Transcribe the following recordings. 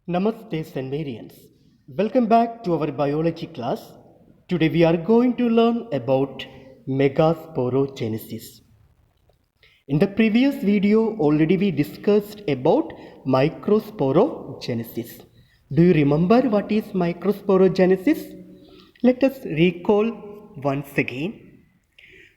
Namaste Senvarians. Welcome back to our biology class. Today we are going to learn about megasporogenesis. In the previous video already we discussed about microsporogenesis. Do you remember what is microsporogenesis? Let us recall once again.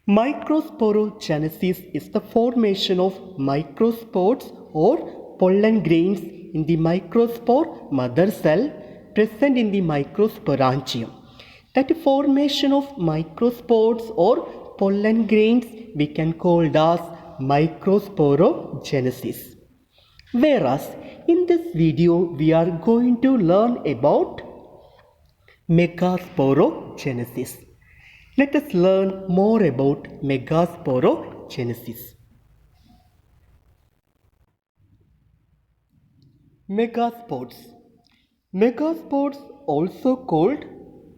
Microsporogenesis is the formation of microspores or pollen grains in the microspore mother cell present in the microsporangium. That formation of microspores or pollen grains we can call it as microsporogenesis. Whereas in this video we are going to learn about megasporogenesis. Let us learn more about megasporogenesis. Megaspores. Megaspores also called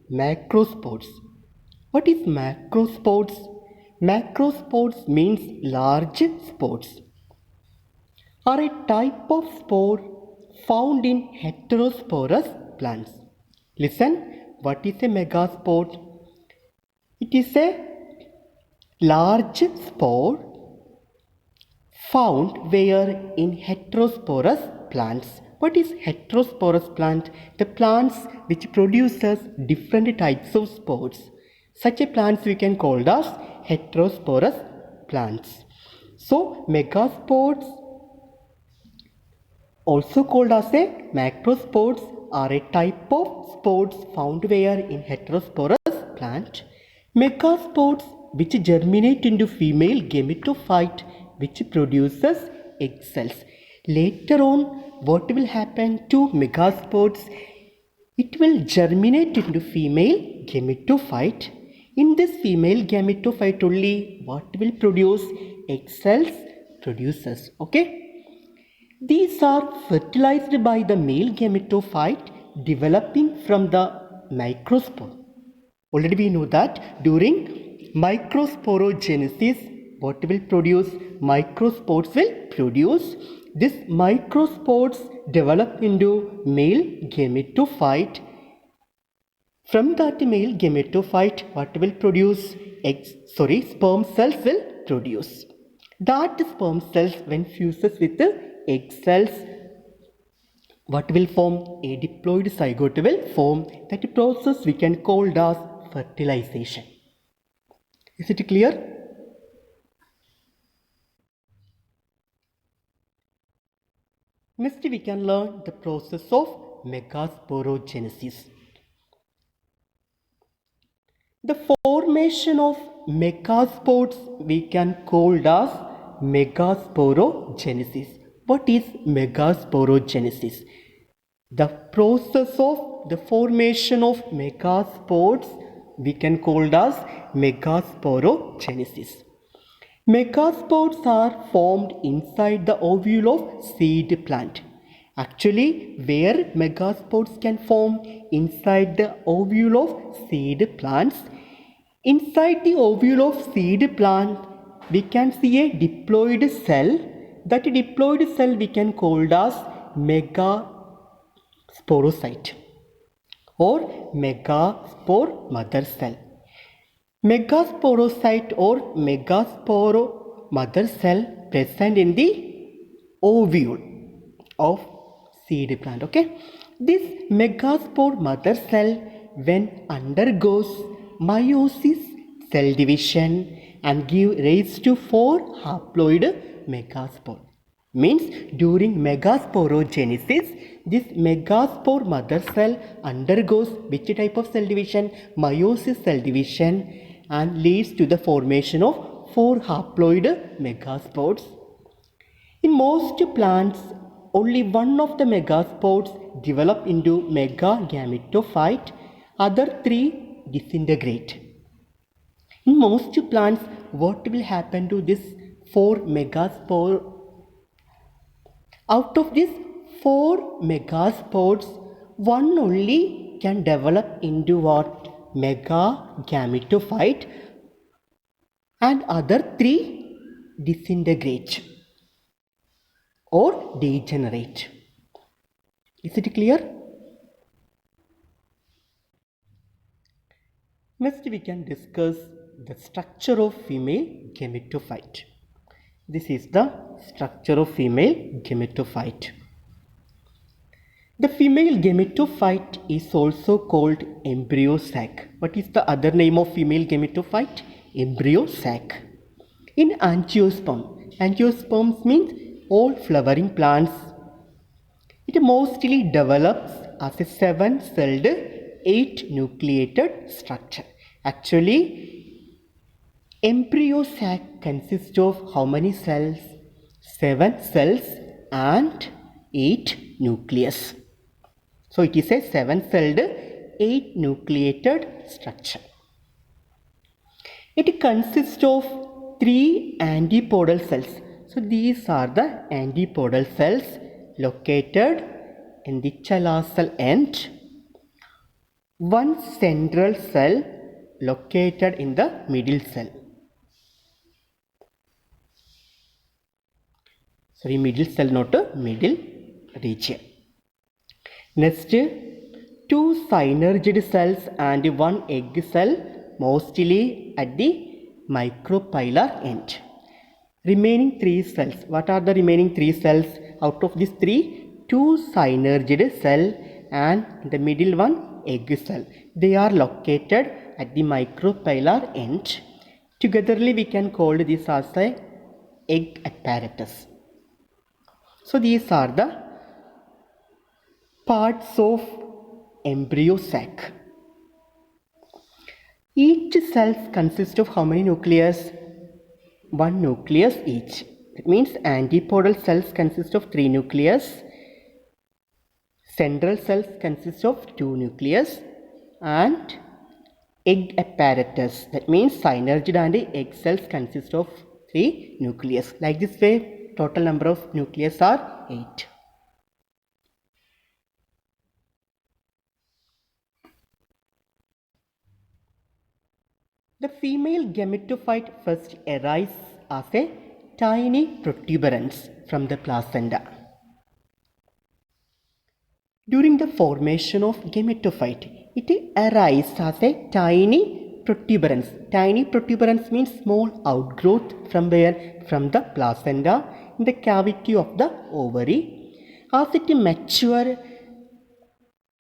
macrospores. What is macrospores? Macrospores means large spores. Are a type of spore found in heterosporous plants. Listen, what is a megaspore? It is a large spore found where in heterosporous plants. What is heterosporous plant? The plants which produces different types of spores. Such a plants we can call as heterosporous plants. So megaspores, also called as a macrospores, are a type of spores found where in heterosporous plant. Megaspores which germinate into female gametophyte which produces egg cells. Later on, what will happen to megaspores? It will germinate into female gametophyte. In this female gametophyte only, what will produce? Egg cells produces. Okay. These are fertilized by the male gametophyte developing from the microspore. Already we know that during microsporogenesis, what will produce? Microspores will produce. This microspores develop into male gametophyte. From that male gametophyte, what will produce? Sperm cells will produce. That sperm cells when fuses with the egg cells, what will form? A diploid zygote will form. That process we can call as fertilization. Is it clear? Next we can learn the process of megasporogenesis. The formation of megaspores we can call as megasporogenesis. What is megasporogenesis? The process of the formation of megaspores we can call as megasporogenesis. Megaspores are formed inside the ovule of seed plant. Actually, where megaspores can form? Inside the ovule of seed plants. Inside the ovule of seed plant, we can see a diploid cell. That diploid cell we can call as megasporocyte or megaspore mother cell. Megasporocyte or megaspore mother cell present in the ovule of seed plant. Okay, this megaspore mother cell when undergoes meiosis, cell division, and give rise to 4 haploid megaspore. Means during megasporogenesis, this megaspore mother cell undergoes which type of cell division? Meiosis cell division, and leads to the formation of 4 haploid megaspores. In most plants, only one of the megaspores develop into megagametophyte, other 3 disintegrate. In most plants, what will happen to this 4 megaspore? Out of these 4 megaspores, one only can develop into what? Megagametophyte, and other 3 disintegrate or degenerate. Is it clear? Next we can discuss the structure of female gametophyte. This is the structure of female gametophyte. The female gametophyte is also called embryo sac. What is the other name of female gametophyte? Embryo sac. In angiosperm, angiosperms means all flowering plants. It mostly develops as a 7-celled 8-nucleated structure. Actually, embryo sac consists of how many cells? 7 cells and 8 nucleus. So it is a 7-celled 8-nucleated structure. It consists of 3 antipodal cells. So these are the antipodal cells located in the callosal end. One central cell located in the middle cell. Sorry, middle cell, not a middle region. Next, 2 synergid cells and 1 egg cell, mostly at the micropylar end. Remaining 3 cells. What are the remaining 3 cells? Out of these 3, 2 synergid cell and the middle one egg cell. They are located at the micropylar end. Togetherly we can call this as a egg apparatus. So these are the parts of embryo sac. Each cell consists of how many nucleus? 1 nucleus each. That means antipodal cells consist of 3 nucleus. Central cells consist of 2 nucleus. And egg apparatus. That means synergid and egg cells consist of 3 nucleus. Like this way, total number of nucleus are 8. The female gametophyte first arises as a tiny protuberance from the placenta. During the formation of gametophyte, it arises as a tiny protuberance. Tiny protuberance means small outgrowth from where? From the placenta in the cavity of the ovary. As it matures,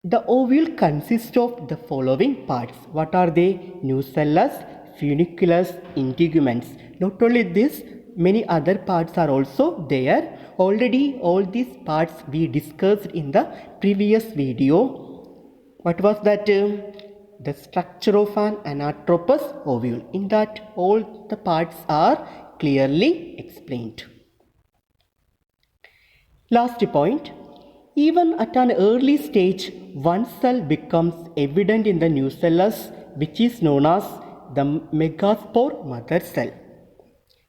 the ovule consists of the following parts. What are they? Nucellus, funiculus, integuments. Not only this, many other parts are also there. Already all these parts we discussed in the previous video. What was that? The structure of an anatropous ovule. In that all the parts are clearly explained. Last point. Even at an early stage, one cell becomes evident in the nucellus, which is known as the megaspore mother cell.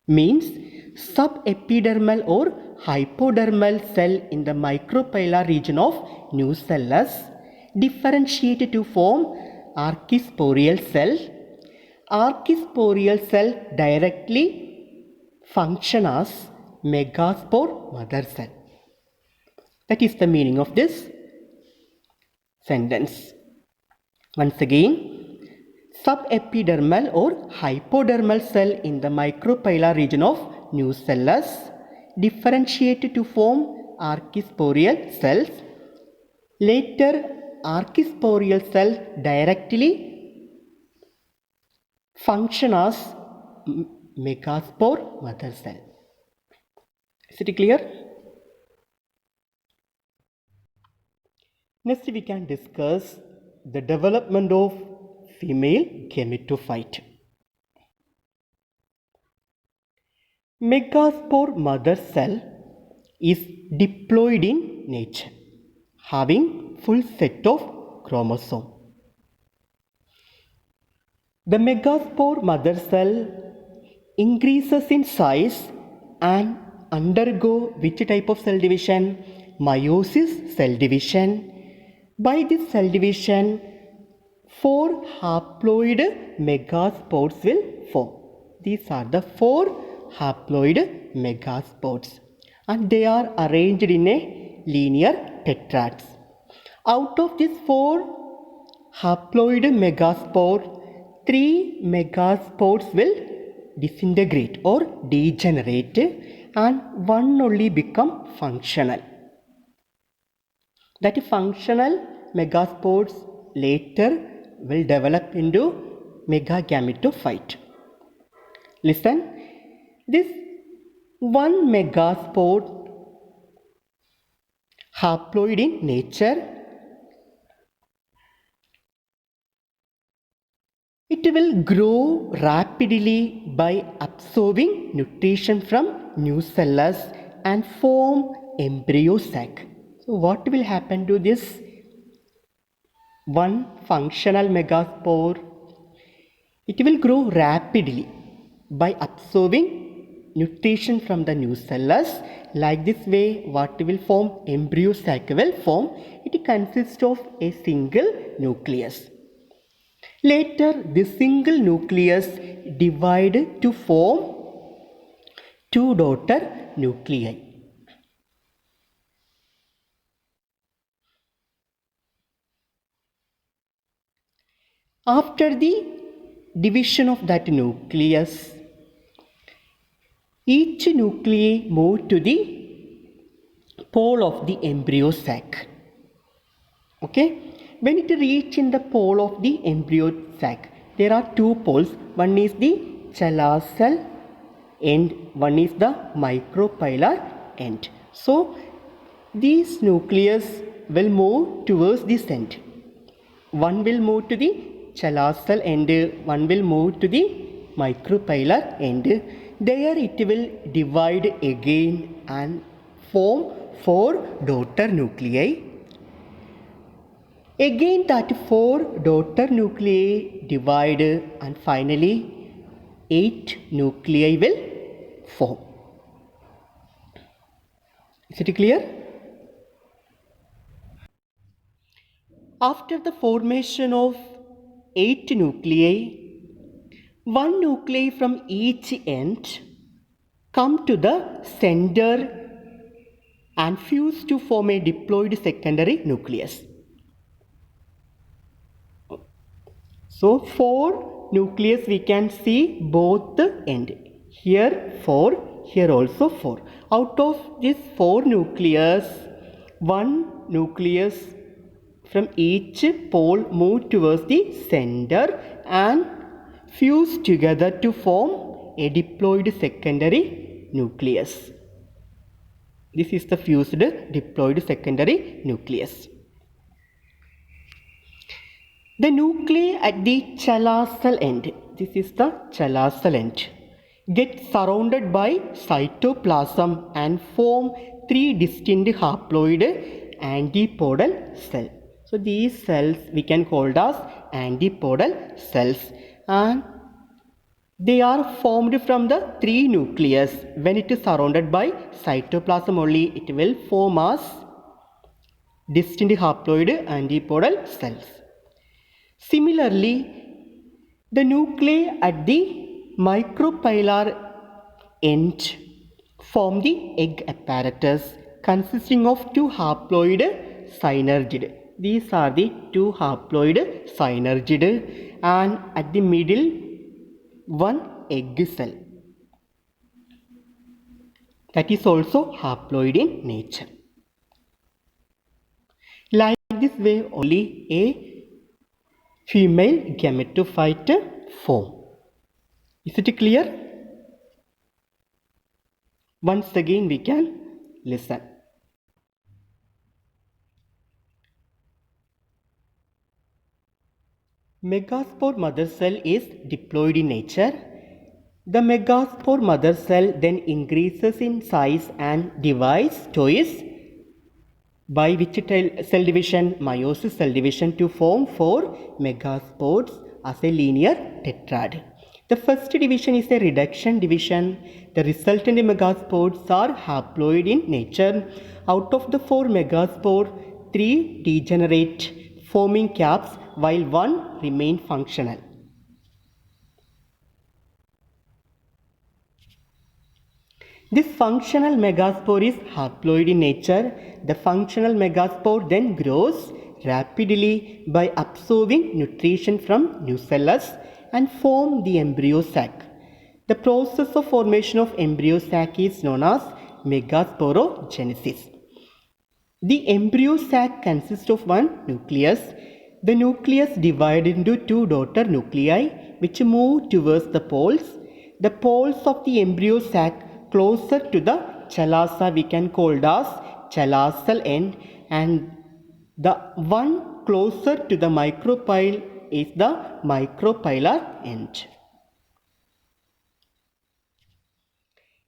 Means subepidermal or hypodermal cell in the micropylar region of nucellus differentiate to form archisporial cell. Archisporial cell directly function as megaspore mother cell. That is the meaning of this sentence. Once again, subepidermal or hypodermal cell in the micropylar region of nucellus differentiate to form archisporial cells. Later, archisporial cell directly function as megaspore mother cell. Is it clear? Next we can discuss the development of female gametophyte. Megaspore mother cell is diploid in nature, having full set of chromosomes. The megaspore mother cell increases in size and undergo which type of cell division? Meiosis cell division. By this cell division, 4 haploid megaspores will form. These are the 4 haploid megaspores and they are arranged in a linear tetrads. Out of these 4 haploid megaspore, 3 megaspores will disintegrate or degenerate and one only become functional. That functional megaspores later will develop into megagametophyte. Listen, this 1 megaspore haploid in nature, it will grow rapidly by absorbing nutrition from nucellus and form embryo sac. So what will happen to this 1 functional megaspore? It will grow rapidly by absorbing nutrition from the nucellus. Like this way, what will form? Embryo sac will form. It consists of a single nucleus. Later, this single nucleus divide to form 2 daughter nuclei. After the division of that nucleus, each nuclei move to the pole of the embryo sac. Okay, when it reaches in the pole of the embryo sac, there are 2 poles. One is the chelacal end, one is the micropylar end. So these nucleus will move towards this end. One will move to the chelacal end, one will move to the micropylar end. There it will divide again and form 4 daughter nuclei. Again that 4 daughter nuclei divide and finally 8 nuclei will form. Is it clear? After the formation of 8 nuclei, 1 nuclei from each end come to the center and fuse to form a diploid secondary nucleus. So 4 nucleus we can see both end. Here 4, here also 4. Out of this 4 nucleus, 1 nucleus from each pole move towards the center and fuse together to form a diploid secondary nucleus. This is the fused diploid secondary nucleus. The nuclei at the chelacal end, this is the chelacal end, get surrounded by cytoplasm and form 3 distinct haploid antipodal cells. So these cells we can call as antipodal cells, and they are formed from the 3 nucleus. When it is surrounded by cytoplasm only, it will form as distinct haploid antipodal cells. Similarly, the nuclei at the micropylar end form the egg apparatus consisting of 2 haploid synergid. These are the 2 haploid synergid, and at the middle 1 egg cell. That is also haploid in nature. Like this way only a female gametophyte form. Is it clear? Once again we can listen. Megaspore mother cell is diploid in nature. The megaspore mother cell then increases in size and divides twice, by which cell division? Meiosis cell division, to form 4 megaspores as a linear tetrad. The first division is a reduction division. The resultant megaspores are haploid in nature. Out of the 4 megaspore, 3 degenerate, forming caps, while 1 remain functional. This functional megaspore is haploid in nature. The functional megaspore then grows rapidly by absorbing nutrition from new cells and form the embryo sac. The process of formation of embryo sac is known as megasporogenesis. The embryo sac consists of one nucleus. The nucleus divided into two daughter nuclei which move towards the poles. The poles of the embryo sac closer to the chalaza we can call it as chalazel end, and the one closer to the micropyle is the micropylar end.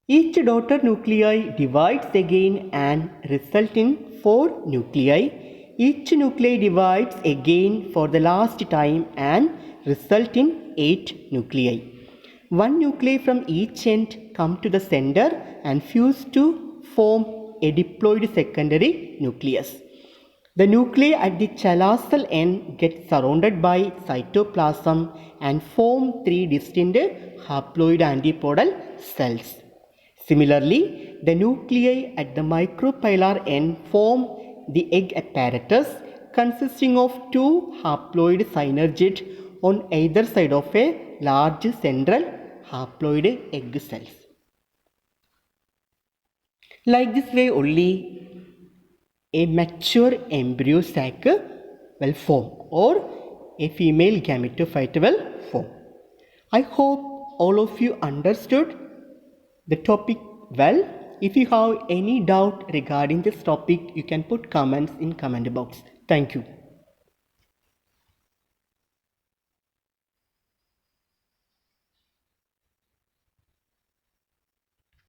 Each daughter nuclei divides again and results in 4 nuclei. Each nuclei divides again for the last time and result in 8 nuclei. One nuclei from each end come to the center and fuse to form a diploid secondary nucleus. The nuclei at the chalazel end get surrounded by cytoplasm and form 3 distinct haploid antipodal cells. Similarly, the nuclei at the micropylar end form the egg apparatus consisting of 2 haploid synergid on either side of a large central haploid egg cells. Like this way only a mature embryo sac will form or a female gametophyte will form. I hope all of you understood the topic well. If you have any doubt regarding this topic, you can put comments in comment box. Thank you.